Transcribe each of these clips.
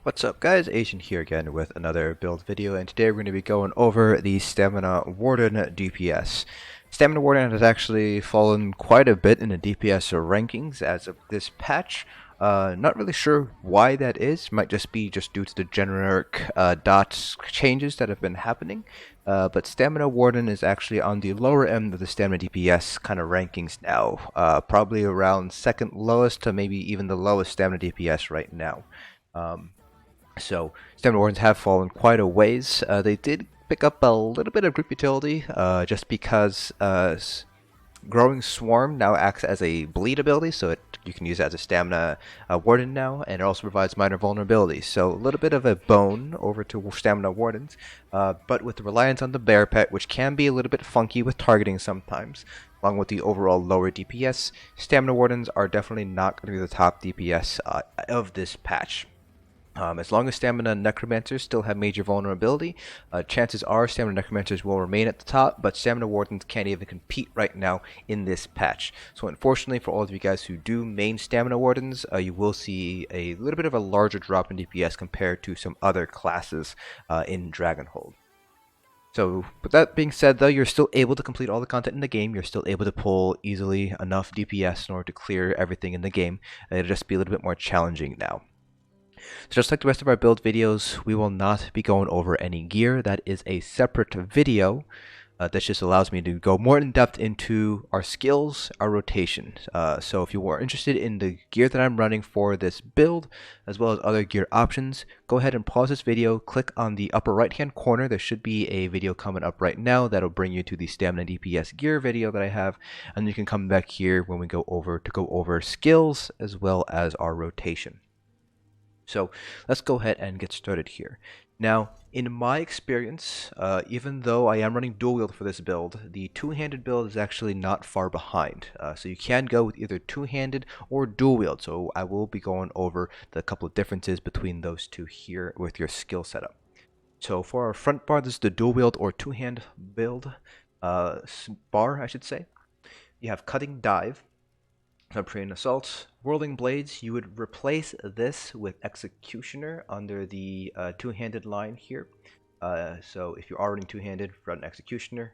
What's up guys, Asian here again with another build video, and today we're going to be going over the Stamina Warden DPS. Stamina Warden has actually fallen quite a bit in the DPS rankings as of this patch. Not really sure why that is, might just be due to the generic dots changes that have been happening. But Stamina Warden is actually on the lower end of the Stamina DPS kind of rankings now. Probably around second lowest to maybe even the lowest Stamina DPS right now. So Stamina Wardens have fallen quite a ways. They did pick up a little bit of group utility, just because Growing Swarm now acts as a bleed ability, so you can use it as a Stamina Warden now, and it also provides minor vulnerability. So a little bit of a bone over to Stamina Wardens, but with the reliance on the Bear Pet, which can be a little bit funky with targeting sometimes, along with the overall lower DPS, Stamina Wardens are definitely not going to be the top DPS of this patch. As long as Stamina Necromancers still have major vulnerability, chances are Stamina Necromancers will remain at the top, but Stamina Wardens can't even compete right now in this patch. So unfortunately for all of you guys who do main Stamina Wardens, you will see a little bit of a larger drop in DPS compared to some other classes in Dragonhold. So, with that being said though, you're still able to complete all the content in the game, you're still able to pull easily enough DPS in order to clear everything in the game. It'll just be a little bit more challenging now. So just like the rest of our build videos, we will not be going over any gear. That is a separate video. That just allows me to go more in depth into our skills, our rotation. So if you are interested in the gear that I'm running for this build, as well as other gear options, go ahead and pause this video, click on the upper right hand corner. There should be a video coming up right now that'll bring you to the Stamina DPS gear video that I have, and you can come back here when we go over skills as well as our rotation. So let's go ahead and get started here. Now, in my experience, even though I am running dual wield for this build, the two-handed build is actually not far behind. So you can go with either two-handed or dual wield. So I will be going over the couple of differences between those two here with your skill setup. So for our front bar, this is the dual wield or two-hand build bar, I should say. You have Cutting Dive, Subterranean Assault, Whirling Blades. You would replace this with Executioner under the two-handed line here. So if you're already two-handed, run Executioner.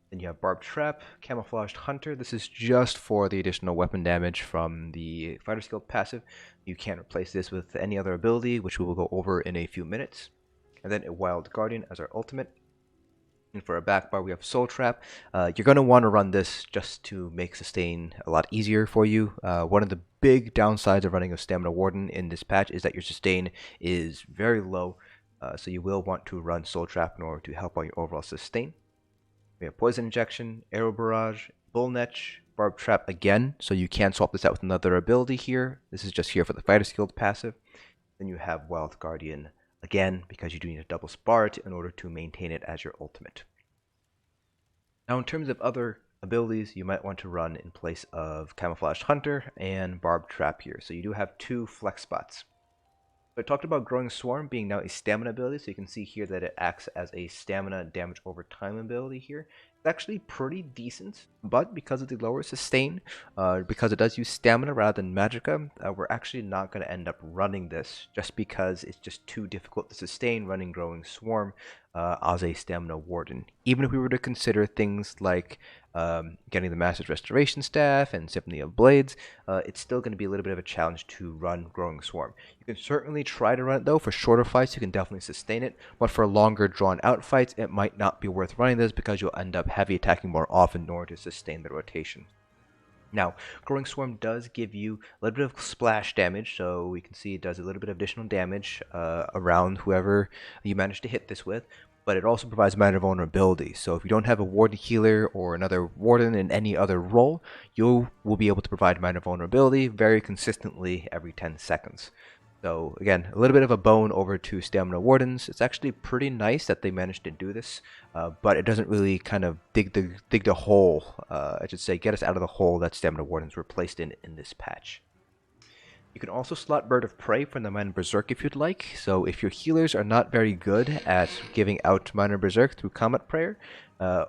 Then you have Barbed Trap, Camouflaged Hunter. This is just for the additional weapon damage from the Fighter Skill passive. You can't replace this with any other ability, which we will go over in a few minutes. And then a Wild Guardian as our ultimate. And for a back bar, we have Soul Trap. You're going to want to run this just to make sustain a lot easier for you. One of the big downsides of running a Stamina Warden in this patch is that your sustain is very low. So you will want to run Soul Trap in order to help on your overall sustain. We have Poison Injection, Arrow Barrage, Bull Netch, Barbed Trap again. So you can swap this out with another ability here. This is just here for the Fighter Skill passive. Then you have Wild Guardian again, because you do need to double spar it in order to maintain it as your ultimate. Now in terms of other abilities, you might want to run in place of Camouflaged Hunter and Barbed Trap here. So you do have two flex spots. So I talked about Growing Swarm being now a stamina ability, so you can see here that it acts as a stamina damage over time ability here. It's actually pretty decent, but because of the lower sustain, because it does use stamina rather than magicka, we're actually not going to end up running this just because it's just too difficult to sustain running Growing Swarm as a stamina warden. Even if we were to consider things like getting the Master's Restoration Staff and Symphony of Blades, it's still going to be a little bit of a challenge to run Growing Swarm. You can certainly try to run it though. For shorter fights you can definitely sustain it, but for longer drawn out fights it might not be worth running this because you'll end up heavy attacking more often in order to sustain the rotation. Now, Growing Swarm does give you a little bit of splash damage, so we can see it does a little bit of additional damage around whoever you manage to hit this with, but it also provides minor vulnerability. So if you don't have a Warden healer or another Warden in any other role, you will be able to provide minor vulnerability very consistently every 10 seconds. So again, a little bit of a bone over to Stamina Wardens. It's actually pretty nice that they managed to do this, but it doesn't really kind of dig the hole, I should say, get us out of the hole that Stamina Wardens were placed in this patch. You can also slot Bird of Prey from the Minor Berserk if you'd like. So if your healers are not very good at giving out Minor Berserk through Combat Prayer,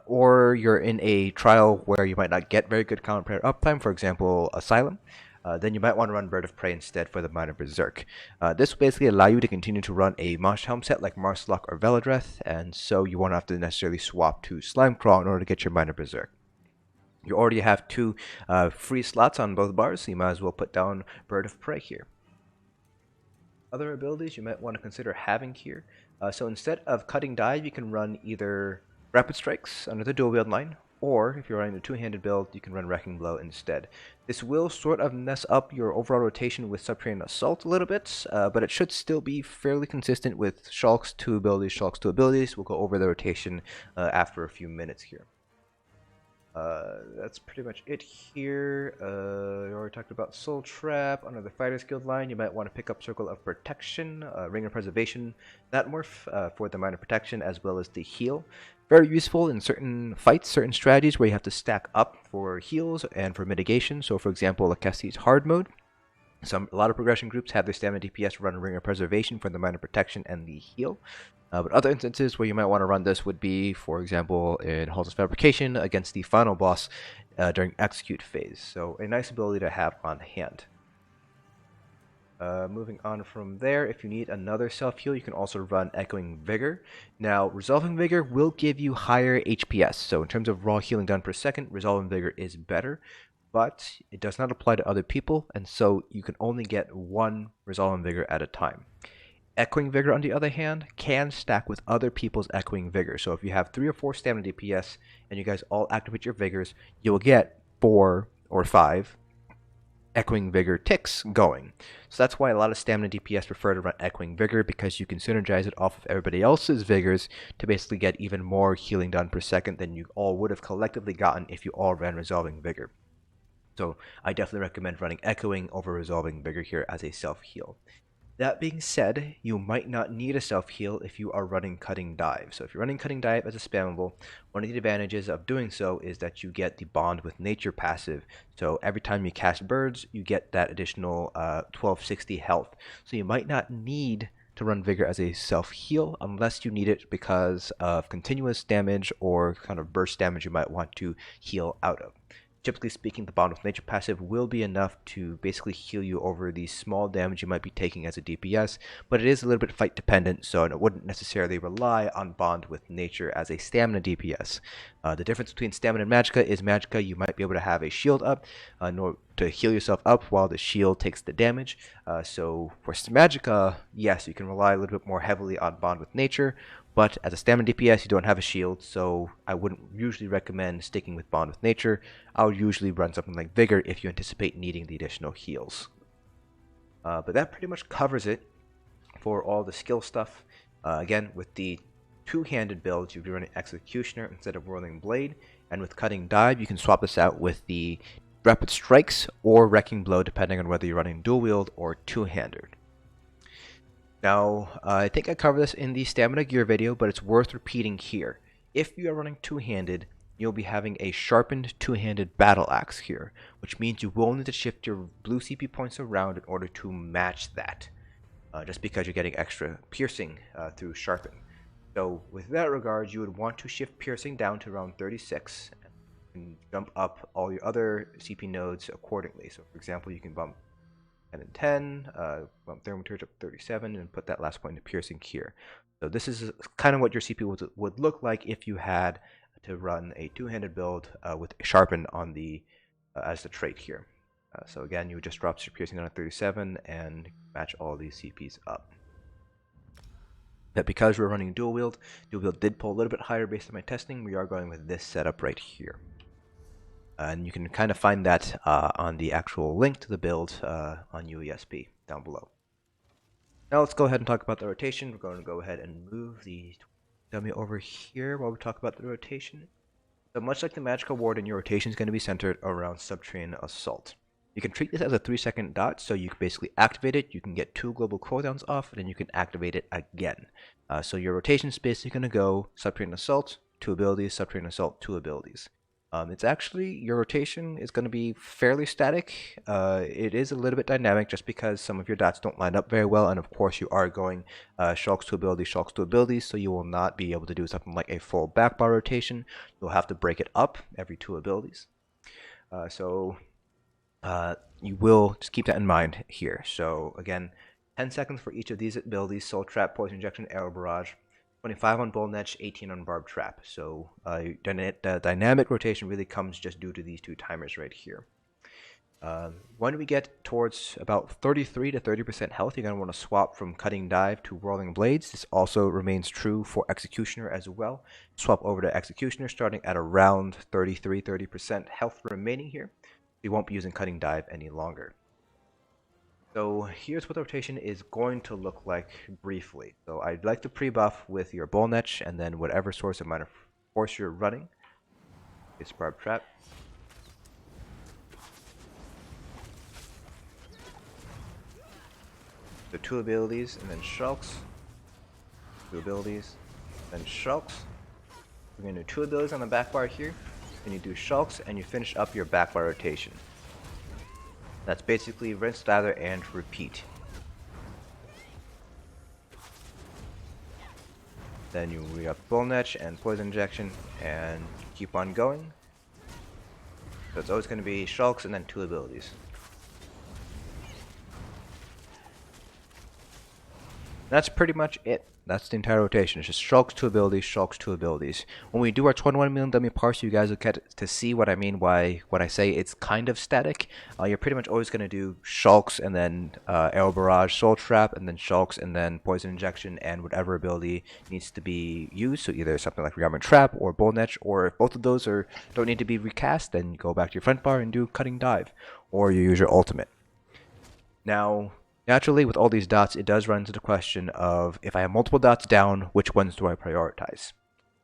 or you're in a trial where you might not get very good Combat Prayer uptime, for example, Asylum, then you might want to run Bird of Prey instead for the Minor Berserk. This will basically allow you to continue to run a Monster Helm set like Maarselok or Velidreth, and so you won't have to necessarily swap to Slimecraw in order to get your Minor Berserk. You already have 2 free slots on both bars, so you might as well put down Bird of Prey here. Other abilities you might want to consider having here. So instead of Cutting Dive, you can run either Rapid Strikes under the dual wield line, or if you're running a two-handed build, you can run Wrecking Blow instead. This will sort of mess up your overall rotation with Subterranean Assault a little bit, but it should still be fairly consistent with Shulk's 2 abilities, Shulk's 2 abilities. We'll go over the rotation after a few minutes here. That's pretty much it here. We already talked about Soul Trap. Under the Fighter's Guild line, you might want to pick up Circle of Protection, Ring of Preservation, that morph for the minor protection as well as the heal. Very useful in certain fights, certain strategies where you have to stack up for heals and for mitigation. So for example, Lokkestiiz hard mode. A lot of progression groups have their stamina DPS run Ring of Preservation for the minor protection and the heal. But other instances where you might want to run this would be, for example, in Halls of Fabrication against the final boss during Execute phase. So a nice ability to have on hand. Moving on from there, if you need another self-heal, you can also run Echoing Vigor. Now, Resolving Vigor will give you higher HPS. So in terms of raw healing done per second, Resolving Vigor is better. But it does not apply to other people, and so you can only get 1 Resolving Vigor at a time. Echoing Vigor, on the other hand, can stack with other people's Echoing Vigor. So if you have 3 or 4 stamina DPS and you guys all activate your Vigors, you will get 4 or 5 Echoing Vigor ticks going. So that's why a lot of stamina DPS prefer to run Echoing Vigor, because you can synergize it off of everybody else's Vigors to basically get even more healing done per second than you all would have collectively gotten if you all ran Resolving Vigor. So I definitely recommend running Echoing over Resolving Vigor here as a self-heal. That being said, you might not need a self-heal if you are running Cutting Dive. So if you're running Cutting Dive as a spammable, one of the advantages of doing so is that you get the Bond with Nature passive. So every time you cast birds, you get that additional 1260 health. So you might not need to run Vigor as a self-heal unless you need it because of continuous damage or kind of burst damage you might want to heal out of. Typically speaking, the Bond with Nature passive will be enough to basically heal you over the small damage you might be taking as a DPS, but it is a little bit fight dependent, so it wouldn't necessarily rely on Bond with Nature as a stamina DPS. The difference between stamina and magicka is magicka you might be able to have a shield up in order to heal yourself up while the shield takes the damage. So for magicka, yes, you can rely a little bit more heavily on Bond with Nature, but as a stamina DPS, you don't have a shield, so I wouldn't usually recommend sticking with Bond with Nature. I would usually run something like Vigor if you anticipate needing the additional heals. But that pretty much covers it for all the skill stuff. Again, with the two-handed build, you'd be running Executioner instead of Whirling Blade, and with Cutting Dive, you can swap this out with the Rapid Strikes or Wrecking Blow, depending on whether you're running dual-wield or two-handed. Now, I think I covered this in the Stamina Gear video, but it's worth repeating here. If you are running two-handed, you'll be having a sharpened two-handed battle axe here, which means you will need to shift your blue CP points around in order to match that, just because you're getting extra piercing through sharpen. So with that regard, you would want to shift piercing down to around 36 and jump up all your other CP nodes accordingly. So for example, you can bump 10 and 10, bump Thermaturge up 37, and put that last point into piercing here. So this is kind of what your CP would look like if you had to run a two-handed build with sharpen on the as the trait here. So again, you would just drop your piercing down to 37 and match all these CPs up. But because we're running dual wield did pull a little bit higher based on my testing. We are going with this setup right here. And you can kind of find that on the actual link to the build on UESP down below. Now let's go ahead and talk about the rotation. We're going to go ahead and move the dummy over here while we talk about the rotation. So much like the Magicka Warden, your rotation is going to be centered around Subterranean Assault. You can treat this as a 3-second dot, so you can basically activate it, you can get 2 global cooldowns off, and then you can activate it again. So your rotation is basically going to go Subterranean Assault, 2 abilities, Subterranean Assault, 2 abilities. It's actually, your rotation is going to be fairly static. It is a little bit dynamic just because some of your dots don't line up very well, and of course you are going Shulk's 2 abilities, Shulk's 2 abilities, so you will not be able to do something like a full back bar rotation. You'll have to break it up every 2 abilities. So You will just keep that in mind here. So again, 10 seconds for each of these abilities: Soul Trap, Poison Injection, Arrow Barrage. 25 on Bull Netch, 18 on Barbed Trap. So the dynamic rotation really comes just due to these two timers right here. When we get towards about 33 to 30% health, you're going to want to swap from Cutting Dive to Whirling Blades. This also remains true for Executioner as well. Swap over to Executioner starting at around 30% health remaining here. You won't be using Cutting Dive any longer. So here's what the rotation is going to look like briefly. So I'd like to pre-buff with your Bull Netch and then whatever source of minor force you're running. It's Barbed Trap. So 2 abilities and then Shulks. 2 abilities, then Shulks. We're going to do 2 abilities on the back bar here. Then you do Shulks and you finish up your back bar rotation. That's basically rinse, lather, and repeat. Then you re-up Bull Netch and Poison Injection and keep on going. So it's always going to be Shulks and then 2 abilities. That's pretty much it. That's the entire rotation. It's just Shulks, 2 abilities, Shulks, 2 abilities. When we do our 21 million dummy parse, you guys will get to see what I mean by when I say it's kind of static. You're pretty much always going to do Shulks and then Arrow Barrage, Soul Trap, and then Shulks and then Poison Injection and whatever ability needs to be used. So either something like Barbed Trap or Bull Netch, or if both of those don't need to be recast, then you go back to your front bar and do Cutting Dive, or you use your ultimate. Now, naturally, with all these dots, it does run into the question of, if I have multiple dots down, which ones do I prioritize?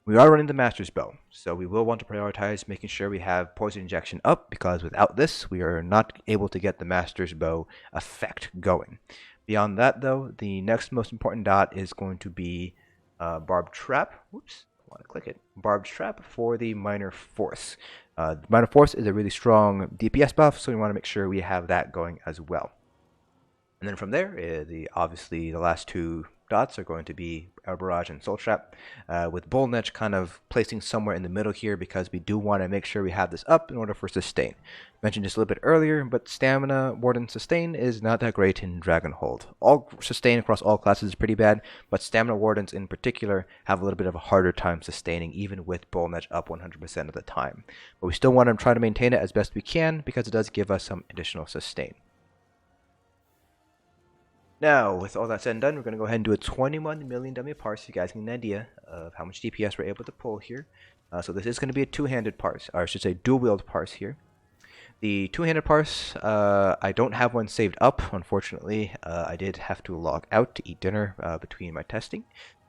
We are running the Master's Bow, so we will want to prioritize making sure we have Poison Injection up, because without this, we are not able to get the Master's Bow effect going. Beyond that, though, the next most important dot is going to be Barbed Trap. Whoops, I want to click it. Barbed Trap for the Minor Force. Minor Force is a really strong DPS buff, so we want to make sure we have that going as well. And then from there, obviously the last 2 dots are going to be Arrow Barrage and Soul Trap, with Bull Netch kind of placing somewhere in the middle here, because we do want to make sure we have this up in order for sustain. Mentioned this a little bit earlier, but Stamina Warden sustain is not that great in Dragonhold. All sustain across all classes is pretty bad, but Stamina Wardens in particular have a little bit of a harder time sustaining, even with Bull Netch up 100% of the time. But we still want to try to maintain it as best we can, because it does give us some additional sustain. Now, with all that said and done, we're going to go ahead and do a 21 million dummy parse so you guys can get an idea of how much DPS we're able to pull here. So this is going to be a 2-handed parse, or I should say dual-wield parse here. The 2-handed parse, I don't have one saved up, unfortunately. I did have to log out to eat dinner between my testing,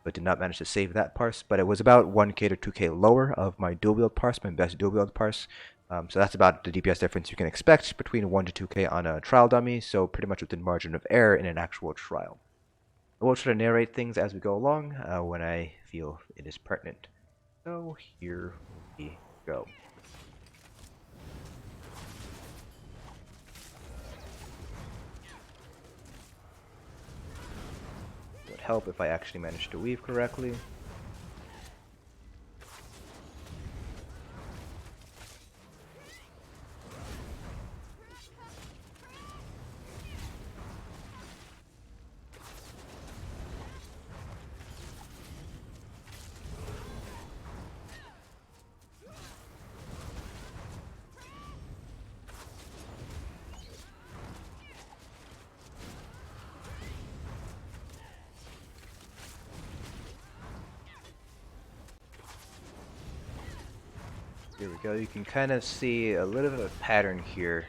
but did not manage to save that parse. But it was about 1k to 2k lower of my dual-wield parse, my best dual-wield parse. So that's about the DPS difference you can expect between 1 to 2k on a trial dummy, so pretty much within margin of error in an actual trial. I will try to narrate things as we go along when I feel it is pertinent. So here we go. It would help if I actually managed to weave correctly. Here we go. You can kind of see a little bit of a pattern here.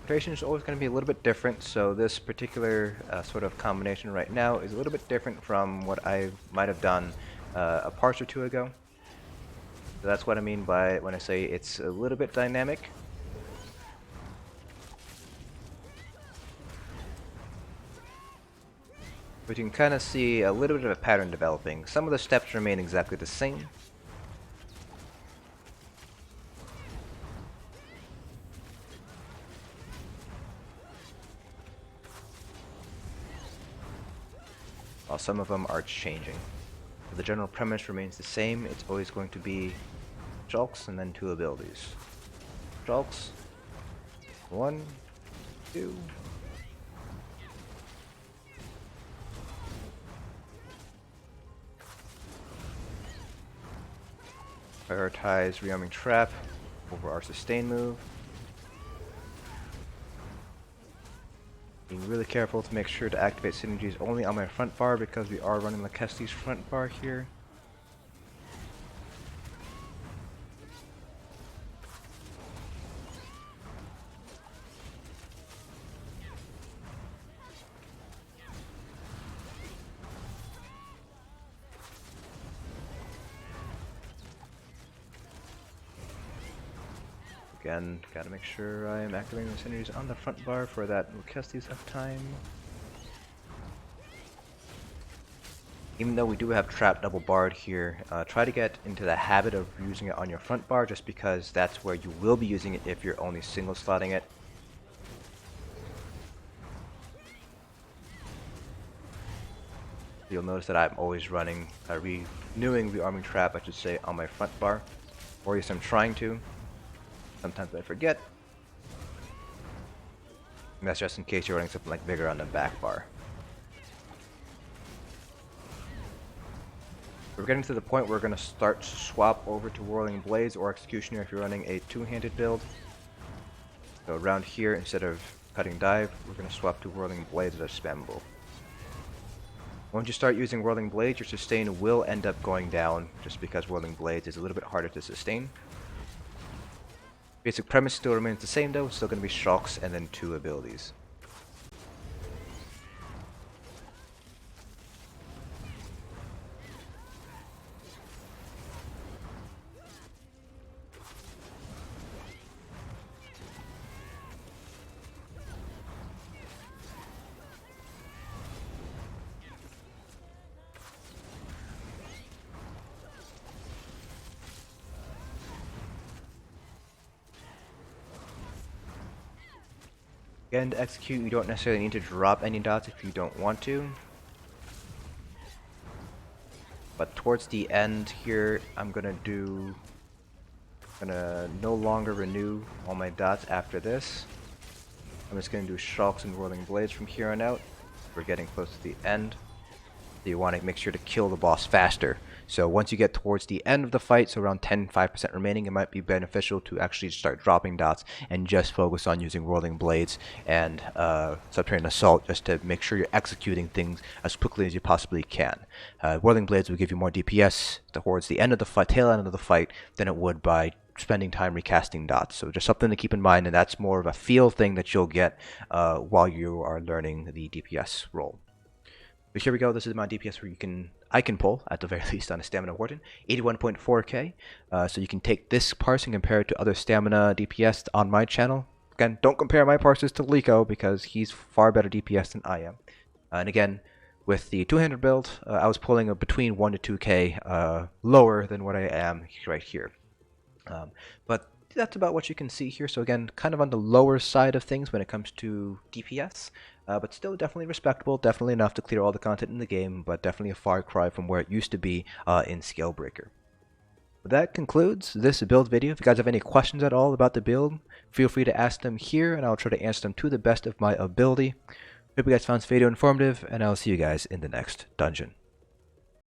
Rotation is always going to be a little bit different, so this particular sort of combination right now is a little bit different from what I might have done a parse or 2 ago. So that's what I mean by when I say it's a little bit dynamic. But you can kind of see a little bit of a pattern developing. Some of the steps remain exactly the same. while some of them are changing. But the general premise remains the same. It's always going to be Shulks and then 2 abilities. Shulks, 1, 2. Prioritize Whirling Trap over our sustain move. Being really careful to make sure to activate synergies only on my front bar because we are running Lokkestiiz front bar here. Again, gotta make sure I am activating the synergies on the front bar for that Lokkestiiz uptime. Even though we do have Trap double barred here, try to get into the habit of using it on your front bar just because that's where you will be using it if you're only single slotting it. You'll notice that I'm always running, renewing the Arming Trap, I should say, on my front bar. Or yes, I'm trying to. Sometimes I forget. And that's just in case you're running something like Vigor on the back bar. We're getting to the point where we're going to start to swap over to Whirling Blades or Executioner if you're running a 2-handed build. So around here, instead of cutting dive, we're going to swap to Whirling Blades as spammable. Once you start using Whirling Blades, your sustain will end up going down just because Whirling Blades is a little bit harder to sustain. Basic premise still remains the same though, it's still going to be shocks and then 2 abilities. Again, to execute, you don't necessarily need to drop any dots if you don't want to. But towards the end here, I'm gonna no longer renew all my dots after this. I'm just gonna do Shulks and Whirling Blades from here on out. We're getting close to the end. So you want to make sure to kill the boss faster. So once you get towards the end of the fight, so around 5% remaining, it might be beneficial to actually start dropping dots and just focus on using Whirling Blades and Subterranean Assault just to make sure you're executing things as quickly as you possibly can. Whirling Blades will give you more DPS towards the end of the fight, tail end of the fight, than it would by spending time recasting dots. So just something to keep in mind, and that's more of a feel thing that you'll get while you are learning the DPS role. But here we go, this is my DPS where I can pull, at the very least, on a Stamina Warden, 81.4k. So you can take this parse and compare it to other Stamina DPS on my channel. Again, don't compare my parses to Lico, because he's far better DPS than I am. And again, with the 200 build, I was pulling between 1 to 2k lower than what I am right here. But that's about what you can see here. So again, kind of on the lower side of things when it comes to DPS. But still definitely respectable, definitely enough to clear all the content in the game, but definitely a far cry from where it used to be in Scalebreaker. That concludes this build video. If you guys have any questions at all about the build, feel free to ask them here, and I'll try to answer them to the best of my ability. Hope you guys found this video informative, and I'll see you guys in the next dungeon.